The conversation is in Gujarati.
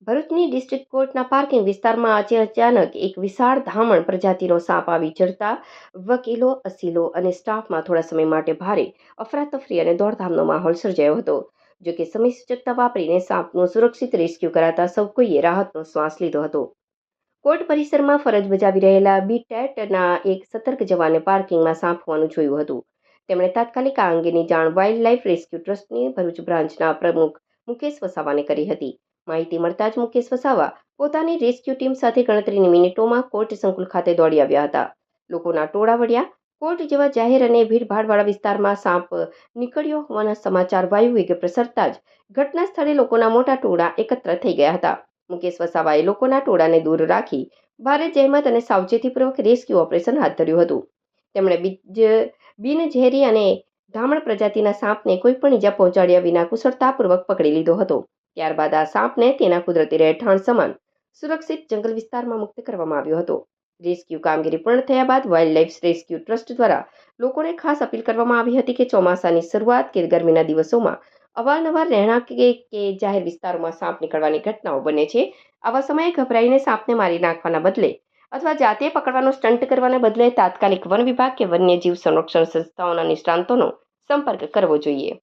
ભરૂચની ડિસ્ટ્રિક્ટ કોર્ટના પાર્કિંગ વિસ્તારમાં આજે અચાનક એક વિશાળ ધામણ પ્રજાતિનો સાપ આવી ચડતા વકીલો, અસીલો અને સ્ટાફમાં થોડા સમય માટે ભારે અફરાતફરી અને દોડધામનો માહોલ સર્જાયો હતો. જોકે સમય સૂચકતા વાપરીને સાપનું સુરક્ષિત રેસ્ક્યુ કરાતા સૌ કોઈએ રાહતનો શ્વાસ લીધો હતો. કોર્ટ પરિસરમાં ફરજ બજાવી રહેલા બીટેટના એક સતર્ક જવાને પાર્કિંગમાં સાપ હોવાનું જોયું હતું. તેમણે તાત્કાલિક આ અંગેની જાણ વાઇલ્ડ લાઇફ રેસ્ક્યુ ટ્રસ્ટની ભરૂચ બ્રાન્ચના પ્રમુખ મુકેશ વસાવાને કરી હતી. માહિતી મળતા જ મુકેશ વસાવા પોતાની રેસ્ક્યુ ટીમ સાથે ગણતરીની મિનિટોમાં કોર્ટ સંકુલ ખાતે દોડી આવ્યા હતા. લોકોના ટોળા વળ્યા. કોર્ટ જેવા જાહેર અને ભીડભાડવાળા વિસ્તારમાં સાપ નીકળ્યો હોવાના સમાચાર વાયુ વેગે પ્રસરતા જ ઘટના સ્થળે લોકોના મોટા ટોળા એકત્ર થઈ ગયા હતા. મુકેશ વસાવાએ લોકોના ટોળાને દૂર રાખી ભારે જહેમત અને સાવચેતીપૂર્વક રેસ્ક્યુ ઓપરેશન હાથ ધર્યું હતું. તેમણે બિનઝેરી અને ધામણ પ્રજાતિના સાપને કોઈ પણ ઈજા પહોંચાડ્યા વિના કુશળતાપૂર્વક પકડી લીધો હતો. ત્યારબાદ આ સાપને તેના કુદરતી રહેઠાણ સમાન સુરક્ષિત જંગલ વિસ્તારમાં મુક્ત કરવામાં આવ્યો હતો. રેસ્ક્યુ કામગીરી પૂર્ણ થયા બાદ વાઇલ્ડ લાઇફ રેસ્ક્યુ ટ્રસ્ટ દ્વારા લોકોને ખાસ અપીલ કરવામાં આવી હતી કે ચોમાસાની શરૂઆત કે ગરમીના દિવસોમાં અવારનવાર રહેણાંક કે જાહેર વિસ્તારોમાં સાપ નીકળવાની ઘટનાઓ બને છે. આવા સમયે ગભરાઈને સાપને મારી નાખવાના બદલે અથવા જાતે પકડવાનો સ્ટન્ટ કરવાને બદલે તાત્કાલિક વન વિભાગ કે વન્યજીવ સંરક્ષણ સંસ્થાઓના નિષ્ણાંતોનો સંપર્ક કરવો જોઈએ.